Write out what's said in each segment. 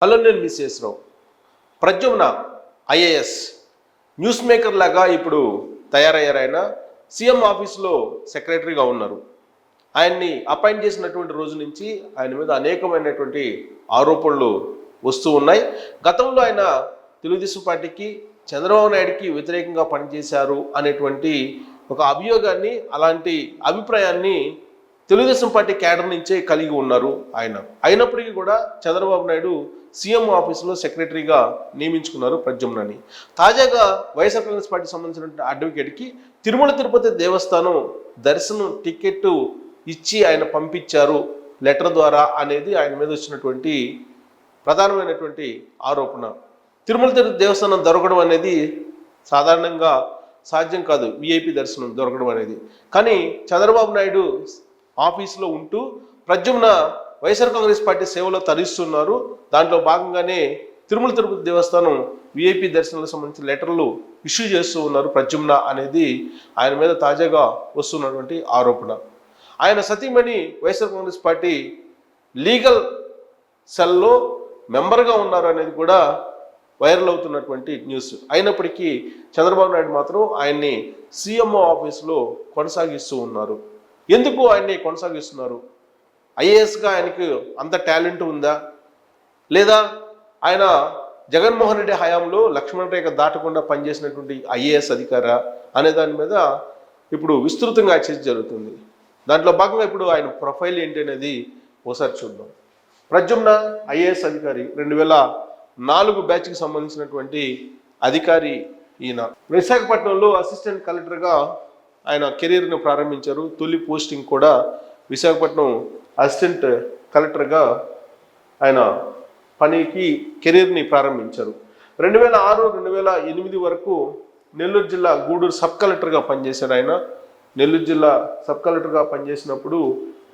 Hello, నేను miss Pradyumna IAS news maker లాగా ఇప్పుడు తయారయ్యారు. ఆయన సీఎం ఆఫీస్లో సెక్రటరీగా ఉన్నారు. ఆయన్ని అపాయింట్ చేసినటువంటి రోజు నుంచి ఆయన మీద అనేకమైనటువంటి ఆరోపణలు వస్తూ ఉన్నాయి. గతంలో ఆయన తెలుగుదేశం పార్టీకి, చంద్రబాబు నాయుడికి వ్యతిరేకంగా పనిచేశారు అనేటువంటి ఒక అభియోగాన్ని, అలాంటి అభిప్రాయాన్ని తెలుగుదేశం పార్టీ క్యాడర్ నుంచే కలిగి ఉన్నారు ఆయన. అయినప్పటికీ కూడా చంద్రబాబు నాయుడు సీఎం ఆఫీసులో సెక్రటరీగా నియమించుకున్నారు ప్రద్యుమ్నని. తాజాగా వైఎస్ఆర్ కాంగ్రెస్ పార్టీకి సంబంధించిన అడ్వకేట్కి తిరుమల తిరుపతి దేవస్థానం దర్శనం టికెట్ ఇచ్చి ఆయన పంపించారు లెటర్ ద్వారా అనేది ఆయన మీద వచ్చినటువంటి ప్రధానమైనటువంటి ఆరోపణ. తిరుమల తిరుపతి దేవస్థానం దొరకడం అనేది సాధారణంగా సాధ్యం కాదు, విఐపి దర్శనం దొరకడం అనేది. కానీ చంద్రబాబు నాయుడు ఆఫీసులో ఉంటూ ప్రద్యుమ్న వైఎస్ఆర్ కాంగ్రెస్ పార్టీ సేవలో తరిస్తున్నారు. దాంట్లో భాగంగానే తిరుమల తిరుపతి దేవస్థానం విఐపి దర్శనాలకు సంబంధించిన లెటర్లు ఇష్యూ చేస్తూ ఉన్నారు ప్రద్యుమ్న అనేది ఆయన మీద తాజాగా వస్తున్నటువంటి ఆరోపణ. ఆయన సతీమణి వైఎస్ఆర్ కాంగ్రెస్ పార్టీ లీగల్ సెల్లో మెంబర్గా ఉన్నారు అనేది కూడా వైరల్ అవుతున్నటువంటి న్యూస్. అయినప్పటికీ చంద్రబాబు నాయుడు మాత్రం ఆయన్ని సీఎంఓ ఆఫీసులో కొనసాగిస్తూ ఉన్నారు. ఎందుకు ఆయన్ని కొనసాగిస్తున్నారు? ఐఏఎస్గా ఆయనకు అంత టాలెంట్ ఉందా, లేదా ఆయన జగన్మోహన్ రెడ్డి హయాంలో లక్ష్మణ రేఖ దాటకుండా పనిచేసినటువంటి ఐఏఎస్ అధికారా అనే దాని మీద ఇప్పుడు విస్తృతంగా చర్చ జరుగుతుంది. దాంట్లో భాగంగా ఇప్పుడు ఆయన ప్రొఫైల్ ఏంటి అనేది ఒకసారి చూద్దాం. ప్రద్యుమ్న ఐఏఎస్ అధికారి, 2004 బ్యాచ్కి సంబంధించినటువంటి అధికారి ఈయన. విశాఖపట్నంలో అసిస్టెంట్ కలెక్టర్గా ఆయన కెరీర్ను ప్రారంభించారు. తొలి పోస్టింగ్ కూడా విశాఖపట్నం అసిస్టెంట్ కలెక్టర్గా ఆయన పనికి కెరీర్ని ప్రారంభించారు. 2006-2008 వరకు నెల్లూరు జిల్లా గూడూరు సబ్ కలెక్టర్గా పనిచేశారు ఆయన. నెల్లూరు జిల్లా సబ్ కలెక్టర్గా పనిచేసినప్పుడు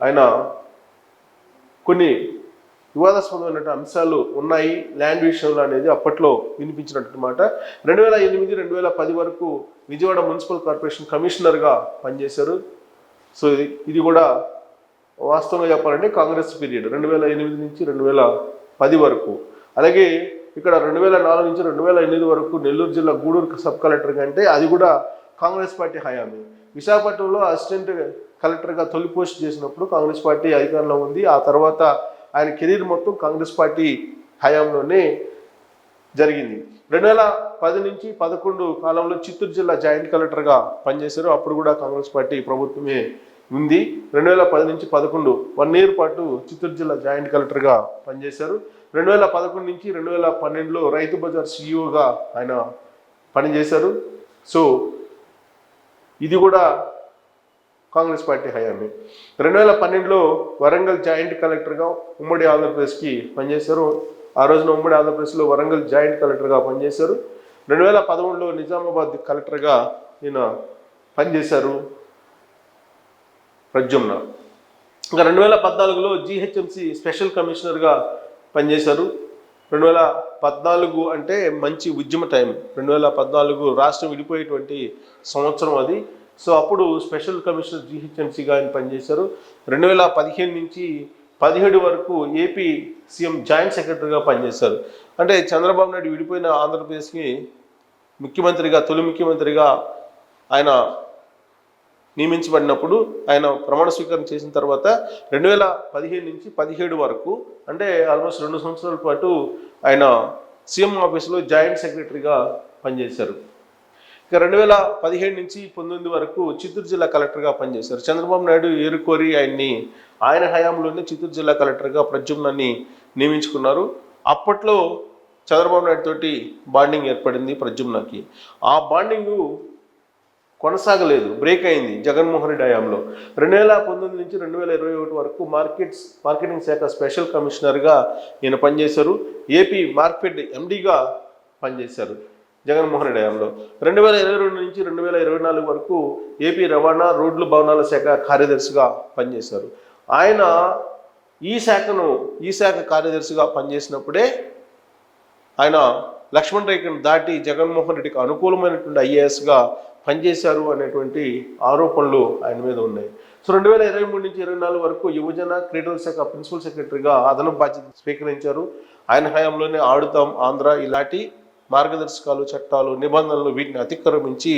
ఆయన కొన్ని వివాదాస్పదమైన అంశాలు ఉన్నాయి ల్యాండ్ విషయంలో అనేది అప్పట్లో వినిపించినట్టు మాట. 2008-2010 వరకు విజయవాడ మున్సిపల్ కార్పొరేషన్ కమిషనర్గా పనిచేశారు. సో ఇది కూడా వాస్తవంగా చెప్పాలంటే కాంగ్రెస్ పీరియడ్ 2008 నుంచి 2010 వరకు. అలాగే ఇక్కడ 2004 నుంచి 2008 వరకు నెల్లూరు జిల్లా గూడూరు సబ్ కలెక్టర్గా, అంటే అది కూడా కాంగ్రెస్ పార్టీ హయామే. విశాఖపట్నంలో అసిస్టెంట్ కలెక్టర్గా తొలి పోస్ట్ చేసినప్పుడు కాంగ్రెస్ పార్టీ అధికారంలో ఉంది. ఆ తర్వాత ఆయన కెరీర్ మొత్తం కాంగ్రెస్ పార్టీ హయాంలోనే జరిగింది. 2010 నుంచి 2011 కాలంలో చిత్తూరు జిల్లా జాయింట్ కలెక్టర్గా పనిచేశారు. అప్పుడు కూడా కాంగ్రెస్ పార్టీ ప్రభుత్వమే ఉంది. 2010 నుంచి 2011 1 ఇయర్ పాటు చిత్తూరు జిల్లా జాయింట్ కలెక్టర్గా పనిచేశారు. 2011 నుంచి 2012లో రైతు బజార్ సిఇఓగా ఆయన పనిచేశారు. సో ఇది కూడా కాంగ్రెస్ పార్టీ హయామే. 2012లో వరంగల్ జాయింట్ కలెక్టర్గా ఉమ్మడి ఆంధ్రప్రదేశ్కి పనిచేశారు. ఆ రోజున ఉమ్మడి ఆంధ్రప్రదేశ్లో వరంగల్ జాయింట్ కలెక్టర్గా పనిచేశారు. 2013లో నిజామాబాద్ కలెక్టర్గా ఈయన పనిచేశారు ప్రద్యుమ్న. ఇంకా 2014లో జిహెచ్ఎంసి స్పెషల్ కమిషనర్గా పనిచేశారు. 2014 అంటే మంచి ఉద్యమ టైం. 2014 రాష్ట్రం విడిపోయేటువంటి సంవత్సరం అది. సో అప్పుడు స్పెషల్ కమిషనర్ జిహెచ్ఎంసీగా ఆయన పనిచేశారు. 2015 నుంచి 2017 వరకు ఏపీ సీఎం జాయింట్ సెక్రటరీగా పనిచేశారు. అంటే చంద్రబాబు నాయుడు విడిపోయిన ఆంధ్రప్రదేశ్కి ముఖ్యమంత్రిగా, తొలి ముఖ్యమంత్రిగా ఆయన నియమించబడినప్పుడు ఆయన ప్రమాణ స్వీకారం చేసిన తర్వాత 2015 నుంచి 2017 వరకు, అంటే ఆల్మోస్ట్ 2 సంవత్సరాల పాటు ఆయన సీఎం ఆఫీసులో జాయింట్ సెక్రటరీగా పనిచేశారు. ఇక 2017 నుంచి 2019 వరకు చిత్తూరు జిల్లా కలెక్టర్గా పనిచేశారు. చంద్రబాబు నాయుడు ఏరుకోరి ఆయన హయాంలోనే చిత్తూరు జిల్లా కలెక్టర్గా ప్రద్యుమ్నని నియమించుకున్నారు. అప్పట్లో చంద్రబాబు నాయుడు తోటి బాండింగ్ ఏర్పడింది ప్రద్యుమ్నకి. ఆ బాండింగు కొనసాగలేదు, బ్రేక్ అయింది జగన్మోహన్ రెడ్డి హయాంలో. 2019 నుంచి 2021 వరకు మార్కెటింగ్ శాఖ స్పెషల్ కమిషనర్గా ఈయన పనిచేశారు. ఏపీ మార్కెట్ ఎండీగా పనిచేశారు జగన్మోహన్ రెడ్డి హయాంలో. 2022 నుంచి 2024 వరకు ఏపీ రవాణా, రోడ్లు, భవనాల శాఖ కార్యదర్శిగా పనిచేశారు. ఆయన ఈ శాఖ కార్యదర్శిగా పనిచేసినప్పుడే ఆయన లక్ష్మణ రేఖను దాటి జగన్మోహన్ రెడ్డికి అనుకూలమైనటువంటి ఐఏఎస్గా పనిచేశారు అనేటువంటి ఆరోపణలు ఆయన మీద ఉన్నాయి. సో 2023 నుంచి 2024 వరకు యువజన క్రీడల శాఖ ప్రిన్సిపల్ సెక్రటరీగా అదనపు బాధ్యత స్వీకరించారు. ఆయన హయాంలోనే ఆడుతాం ఆంధ్ర ఇలాంటి మార్గదర్శకాలు, చట్టాలు, నిబంధనలు వీటిని అతిక్రమించి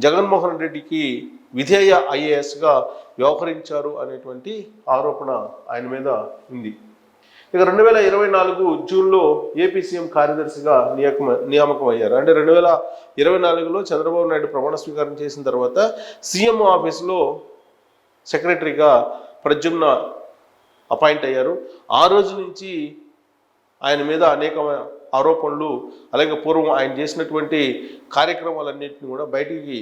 జగన్మోహన్ రెడ్డికి విధేయ ఐఏఎస్గా వ్యవహరించారు అనేటువంటి ఆరోపణ ఆయన మీద ఉంది. ఇక 2024 జూన్లో ఏపీ సీఎం కార్యదర్శిగా నియామకం అయ్యారు. అంటే 2024లో చంద్రబాబు నాయుడు ప్రమాణ స్వీకారం చేసిన తర్వాత సీఎం ఆఫీసులో సెక్రటరీగా ప్రద్యుమ్న అపాయింట్ అయ్యారు. ఆ రోజు నుంచి ఆయన మీద అనేక ఆరోపణలు, అలాగే పూర్వం ఆయన చేసినటువంటి కార్యక్రమాలన్నింటినీ కూడా బయటికి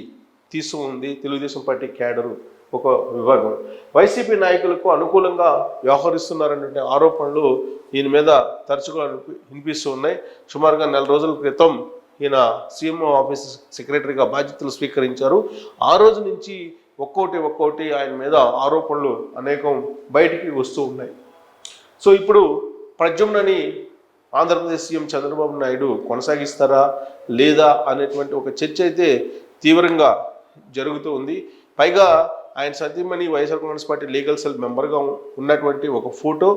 తీస్తూ ఉంది తెలుగుదేశం పార్టీ క్యాడరు ఒక విభాగం. వైసీపీ నాయకులకు అనుకూలంగా వ్యవహరిస్తున్నారనే ఆరోపణలు ఈయన మీద తరచుగా వినిపిస్తూ ఉన్నాయి. సుమారుగా 4 రోజుల క్రితం ఈయన సీఎం ఆఫీస్ సెక్రటరీగా బాధ్యతలు స్వీకరించారు. ఆ రోజు నుంచి ఒక్కోటి ఆయన మీద ఆరోపణలు అనేకం బయటికి వస్తూ ఉన్నాయి. సో ఇప్పుడు ప్రద్యుమ్నని ఆంధ్రప్రదేశ్ సీఎం చంద్రబాబు నాయుడు కొనసాగిస్తారా లేదా అనేటువంటి ఒక చర్చ అయితే తీవ్రంగా జరుగుతూ ఉంది. పైగా ఆయన సతీమణి YSR Congress party legal cell మెంబర్గా ఉన్నటువంటి ఒక ఫోటో,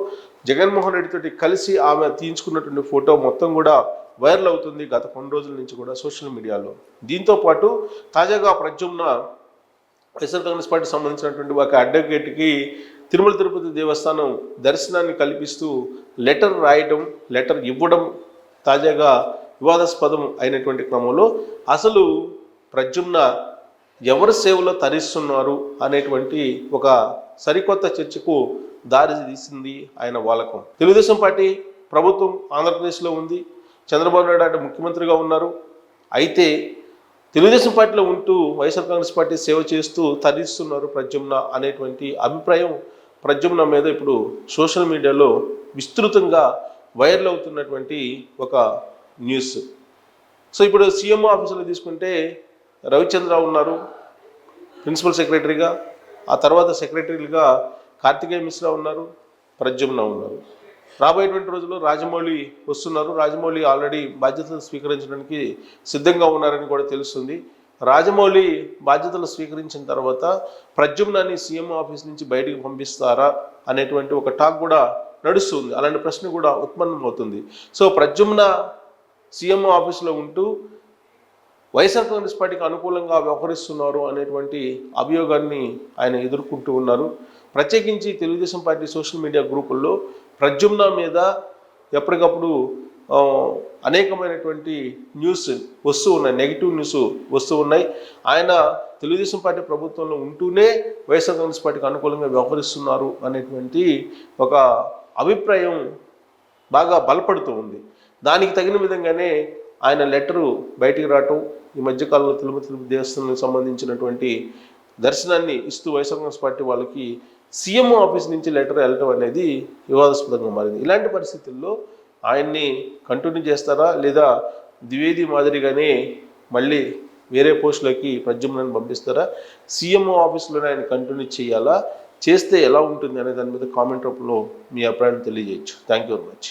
జగన్మోహన్ రెడ్డితోటి కలిసి ఆమె తీయించుకున్నటువంటి ఫోటో మొత్తం కూడా వైరల్ అవుతుంది గత కొన్ని రోజుల నుంచి కూడా సోషల్ మీడియాలో. దీంతో పాటు తాజాగా ప్రద్యుమ్న వైఎస్ఆర్ కాంగ్రెస్ పార్టీకి సంబంధించినటువంటి ఒక అడ్వకేట్కి తిరుమల తిరుపతి దేవస్థానం దర్శనాన్ని కల్పిస్తూ లెటర్ ఇవ్వడం తాజాగా వివాదాస్పదం అయినటువంటి క్రమంలో అసలు ప్రద్యుమ్న ఎవరి సేవలో తరిస్తున్నారు అనేటువంటి ఒక సరికొత్త చర్చకు దారి తీసింది ఆయన వాలకం. తెలుగుదేశం పార్టీ ప్రభుత్వం ఆంధ్రప్రదేశ్లో ఉంది, చంద్రబాబు నాయుడు అంటే ముఖ్యమంత్రిగా ఉన్నారు. అయితే తెలుగుదేశం పార్టీలో ఉంటూ వైఎస్ఆర్ కాంగ్రెస్ పార్టీ సేవ చేస్తూ తరిస్తున్నారు ప్రద్యుమ్న అనేటువంటి అభిప్రాయం ప్రద్యుమ్న మీద ఇప్పుడు సోషల్ మీడియాలో విస్తృతంగా వైరల్ అవుతున్నటువంటి ఒక న్యూస్. సో ఇప్పుడు సీఎం ఆఫీసులో తీసుకుంటే రవిచంద్ర ఉన్నారు ప్రిన్సిపల్ సెక్రటరీగా, ఆ తర్వాత సెక్రటరీలుగా కార్తికేయ మిశ్రా ఉన్నారు, ప్రద్యుమ్న ఉన్నారు. రాబోయేటువంటి రోజుల్లో రాజమౌళి వస్తున్నారు. రాజమౌళి ఆల్రెడీ బాధ్యతలు స్వీకరించడానికి సిద్ధంగా ఉన్నారని కూడా తెలుస్తుంది. రాజమౌళి బాధ్యతలు స్వీకరించిన తర్వాత ప్రద్యుమ్నని సీఎం ఆఫీస్ నుంచి బయటికి పంపిస్తారా అనేటువంటి ఒక టాక్ కూడా నడుస్తుంది. అలాంటి ప్రశ్న కూడా ఉత్పన్నమవుతుంది. సో ప్రద్యుమ్న సీఎం ఆఫీసులో ఉంటూ వైఎస్ఆర్ కాంగ్రెస్ పార్టీకి అనుకూలంగా వ్యవహరిస్తున్నారు అనేటువంటి అభియోగాన్ని ఆయన ఎదుర్కొంటూ ఉన్నారు. ప్రత్యేకించి తెలుగుదేశం పార్టీ సోషల్ మీడియా గ్రూపుల్లో ప్రద్యుమ్న మీద ఎప్పటికప్పుడు అనేకమైనటువంటి న్యూస్ వస్తూ ఉన్నాయి, నెగిటివ్ న్యూస్ వస్తూ ఉన్నాయి. ఆయన తెలుగుదేశం పార్టీ ప్రభుత్వంలో ఉంటూనే వైఎస్ఆర్ కాంగ్రెస్ పార్టీకి అనుకూలంగా వ్యవహరిస్తున్నారు అనేటువంటి ఒక అభిప్రాయం బాగా బలపడుతూ ఉంది. దానికి తగిన విధంగానే ఆయన లెటరు బయటికి రావటం, ఈ మధ్యకాలంలో తిరుపతి దేవస్థానానికి సంబంధించినటువంటి దర్శనాన్ని ఇస్తూ వైఎస్ఆర్ కాంగ్రెస్ పార్టీ వాళ్ళకి సీఎం ఆఫీస్ నుంచి లెటర్ వెళ్ళటం అనేది వివాదాస్పదంగా మారింది. ఇలాంటి పరిస్థితుల్లో ఆయన్ని కంటిన్యూ చేస్తారా లేదా ద్వివేది మాదిరిగానే మళ్ళీ వేరే పోస్టులకి ప్రద్యుమ్నని పంపిస్తారా, సీఎం ఆఫీస్లోనే ఆయన కంటిన్యూ చేయాలా, చేస్తే ఎలా ఉంటుంది అనే దాని మీద కామెంట్ రూపంలో మీ అభిప్రాయాన్ని తెలియజేయచ్చు. Thank you very much.